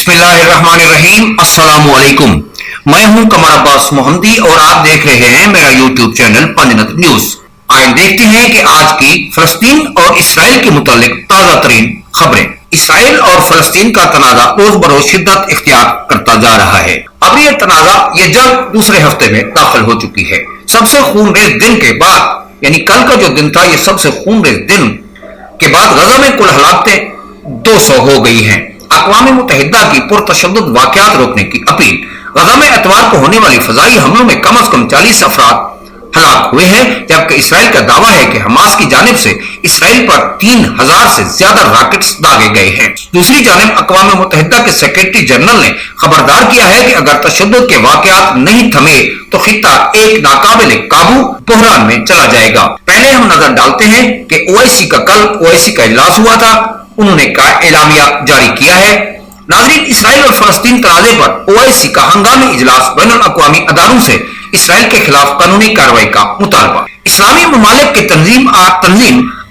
बिस्मिल्लाहिर्रहमानिर्रहीम। अस्सलाम वालेकुम। मैं हूं कमर अब्बास मोहम्मदी और आप देख रहे हैं मेरा यूट्यूब चैनल पंजनत न्यूज। आइए देखते हैं कि आज की फलस्तीन और इसराइल के मुतालिक ताजा तरीन खबरें। इसराइल और फलस्तीन का तनाजा रोज बरोज शिद्दत इख्तियार करता जा रहा है। अब ये तनाजा ये जंग दूसरे हफ्ते में दाखिल हो चुकी है। सबसे खूनरेज दिन के बाद यानी कल का जो दिन था, ये सबसे खूनरेज दिन के बाद गजा में कुल हलाकतें 200 हो गई हैं। अक़वाम मुत्तहिदा की पुरतशद्दुद वाक़यात रोकने की अपील। गजा में एतवार को होने वाली फज़ाई हमलों में कम से कम 40 अफराद हलाक हुए हैं, जबकि इसराइल का दावा है कि हमास की जानिब से इसराइल पर 3000 से ज्यादा रॉकेट्स दागे गए हैं। दूसरी जानिब अक़वाम मुत्तहिदा के सेक्रेटरी जनरल ने खबरदार किया है कि अगर तशद्दुद के वाक़यात नहीं थमे तो खित्ता एक नाकाबिल काबू बहरान में चला जाएगा। पहले हम नजर डालते हैं कि ओआईसी का कल ओआईसी का इजलास हुआ था। उन्होंने एलामिया जारी किया है। नाज़रीन, इसराइल और फलस्तीन तनाज़े पर ओआईसी का हंगामी इजलास बैनुल अक़वामी अदारों से इसराइल के खिलाफ कानूनी कार्रवाई का मुतालबा। इस्लामी ममालिक की तंजीम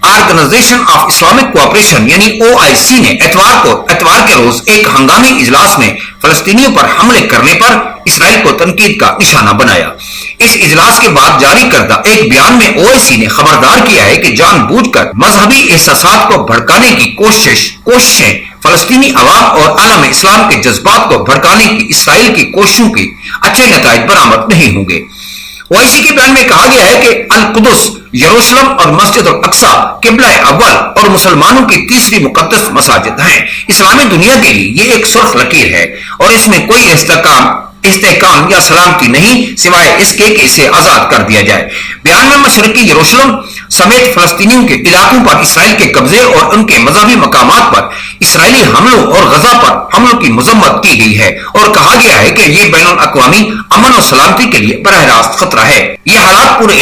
ऑर्गेनाइजेशन ऑफ इस्लामिक कोऑपरेशन यानी ओआईसी ने एतवार के रोज एक हंगामी इजलास में फलस्तीनियों पर हमले करने पर इसराइल को तनकीद का निशाना बनाया। इस इजलास के बाद जारी करदा एक बयान में ओआईसी ने खबरदार किया है कि जानबूझकर मजहबी एहसासात को भड़काने की कोशिशें फलस्तीनी अवाम और आलम इस्लाम के जज्बात को भड़काने की इसराइल की कोशिशों की अच्छे नताइज बरामद नहीं होंगे। ओआईसी के बयान में कहा गया है कि अल कुदस, यरूशलेम और मस्जिद अल अक्सा किबला अव्वल और मुसलमानों की तीसरी मुकद्दस मसाजिद हैं। इस्लामी दुनिया के लिए ये एक सुर्ख लकीर है और इसमें कोई इस्तेहकाम या सलामती नहीं सिवाय इसके कि इसे आजाद कर दिया जाए। बयान में मशरकी यरूशलेम समेत फलस्तीनियों के इलाकों पर इसराइल के कब्जे और उनके मजहबी मकामात पर इसराइली हमलों और गजा पर हमलों की मजम्मत की गई है और कहा गया है कि यह बैनुल अक़वामी अमन और सलामती के लिए बरह रास्त खतरा है। ये हालात पूरे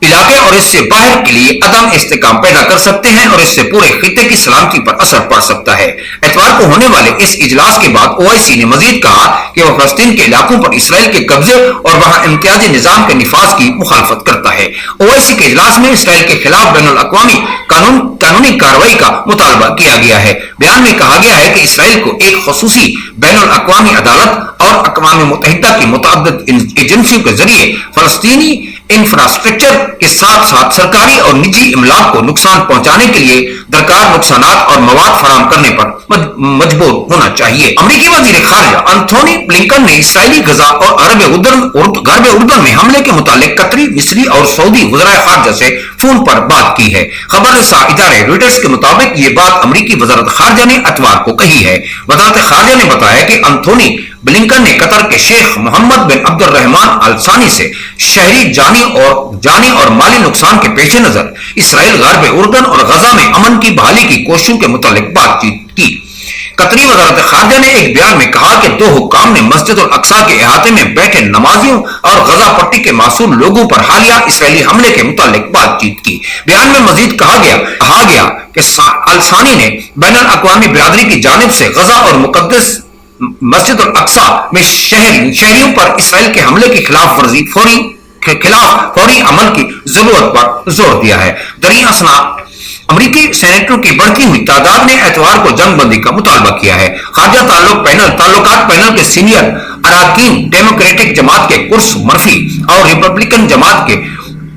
इलाके और इससे बाहर के लिए अदम इस्तेकाम पैदा कर सकते हैं और इससे पूरे खित्ते की सलामती पर असर पड़ सकता है। एतवार को होने वाले इस इजलास के बाद ओआईसी ने मजीद कहा कि वह फलस्तीन के इलाकों पर इसराइल के कब्जे और वहां इम्तियाजी निजाम के निफाज की मुखालफत करता है। ओआईसी के इजलास में इसराइल के खिलाफ बैनुल अक़वामी कानूनी कार्रवाई का मुतालबा किया गया है। बयान में कहा गया है कि इसराइल को एक खसूसी बैनुल अक़वामी अदालत और अक़वाम मुत्तहिदा की मुतअद्दिद एजेंसियों के जरिए फलस्तीनी इंफ्रास्ट्रक्चर के साथ साथ सरकारी और निजी इमलाक को नुकसान पहुंचाने के लिए दरकार नुकसानात और मवाद फराहम करने पर मजबूर होना चाहिए। अमेरिकी वज़ीर खारजा एंथोनी ब्लिंकन ने इसराइली गजा और गरब उर्दन में हमले के मुतालिक कतरी, मिस्री और सऊदी वज़राए खारजा से फोन पर बात की है। खबर रसा इदारे रॉयटर्स के मुताबिक ये बात अमेरिकी वज़ारत खारजा ने एतवार को कही है। वज़ारत खारजा ने बताया कि एंथोनी ब्लिंकन ने कतर के शेख मोहम्मद बिन अब्दुर्रहमान अल सानी से शहरी जानी और माली नुकसान के पेश नजर इसराइल गरब उर्दन और गजा में अमन की बहाली की कोशिशों के मुतालिक बातचीत की। कतरी वज़ारत खारजा ने एक बयान में कहा कि दो हुक्काम ने मस्जिद अल अक्सा के अहाते में बैठे नमाजियों और गजा पट्टी के मासूम लोगों पर हालिया इसराइली हमले के मुतालिक बातचीत की। बयान में मजीद कहा गया कि अल सानी ने बैनुल अक़वामी बिरादरी की जानिब से गजा और मुकद्दस मस्जिद अल अक्सा में शहरियों पर इसराइल के हमले की फौरी अमल की जरूरत पर जोर दिया है। दरियासना अमेरिकी सेनेटरों की बढ़ती हुई तादाद ने एतवार को जंगबंदी का मुतालबा किया है। खारजा ताल्लुकात पैनल के सीनियर अराकीन डेमोक्रेटिक जमात के कुर्स मर्फी और रिपब्लिकन जमात के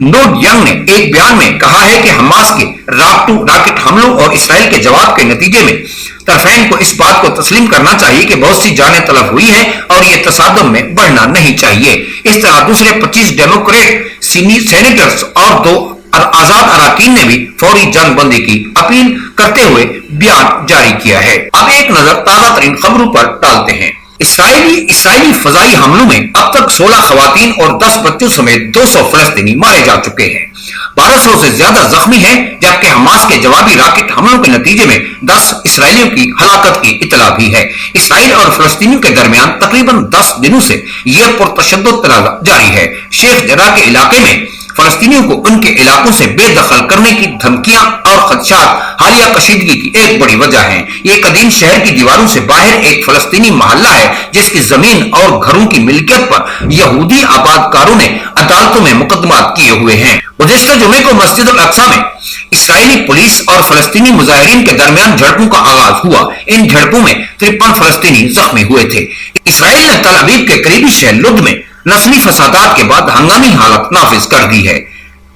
नोड यंग ने एक बयान में कहा है कि हमास के रॉकेट हमलों और इसराइल के जवाब के नतीजे में तरफैन को इस बात को तस्लीम करना चाहिए कि बहुत सी जानें तलब हुई हैं और ये तसादम में बढ़ना नहीं चाहिए। इस तरह दूसरे 25 डेमोक्रेट सेनेटर्स और 2 आजाद अराकीन ने भी फौरी जंगबंदी की अपील करते हुए बयान जारी किया है। अब एक नजर ताजा तरीन खबरों पर डालते हैं। इसराइली फजाई हमलों में अब तक 16 खवातीन और 10 बच्चों समेत 200 फलस्तीनी मारे जा चुके हैं। 1200 से ज्यादा जख्मी हैं, जबकि हमास के जवाबी रॉकेट हमलों के नतीजे में 10 इसराइलियों की हलाकत की इतला भी है। इसराइल और फलस्तीनियों के दरमियान तकरीबन 10 दिनों से यह पुरतशद्दुद तनाज़ा जारी है। शेख जरा के इलाके में فلسطینیوں کو ان کے علاقوں سے بے دخل کرنے کی دھمکیاں اور خدشات حالیہ کشیدگی کی ایک بڑی وجہ ہیں۔ یہ قدیم شہر کی دیواروں سے باہر ایک فلسطینی محلہ ہے جس کی زمین اور گھروں کی ملکیت پر یہودی آباد کاروں نے عدالتوں میں مقدمات کیے ہوئے ہیں۔ گزشتہ جمعے کو مسجد الاقصی میں اسرائیلی پولیس اور فلسطینی مظاہرین کے درمیان جھڑپوں کا آغاز ہوا۔ ان جھڑپوں میں 53 فلسطینی زخمی ہوئے تھے۔ اسرائیل نے تل ابیب کے قریبی شہر لد میں نسلی فسادات کے بعد ہنگامی حالت نافذ کر دی ہے۔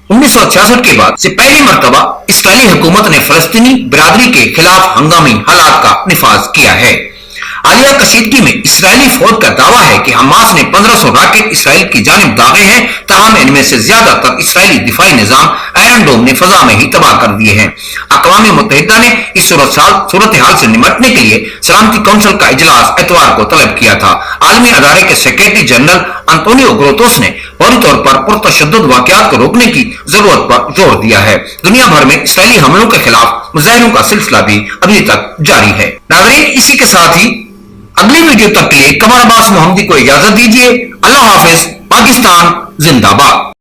1966 کے بعد سے پہلی مرتبہ اسرائیلی حکومت نے فلسطینی برادری کے خلاف ہنگامی حالات کا نفاذ کیا ہے۔ حالیہ کشیدگی میں اسرائیلی فوج کا دعویٰ ہے کہ حماس نے 1500 راکٹ اسرائیل کی جانب داغے ہیں، تاہم ان میں سے زیادہ تر اسرائیلی دفاعی نظام آئرن ڈوم نے فضا میں ہی تباہ کر دیے ہیں۔ اقوام متحدہ نے اس صورتحال سے نمٹنے کے لیے سلامتی کونسل کا اجلاس اتوار کو طلب کیا تھا۔ عالمی ادارے کے سیکریٹری جنرل انطونیو گوتریس نے فوری طور پر پرتشدد واقعات کو روکنے کی ضرورت پر زور دیا ہے۔ دنیا بھر میں اسرائیلی حملوں کے خلاف مظاہروں کا سلسلہ بھی ابھی تک جاری ہے۔ ناظرین، اسی کے ساتھ ہی اگلی ویڈیو تک کے لیے قمر عباس محمدی کو اجازت دیجیے۔ اللہ حافظ۔ پاکستان زندہ باد۔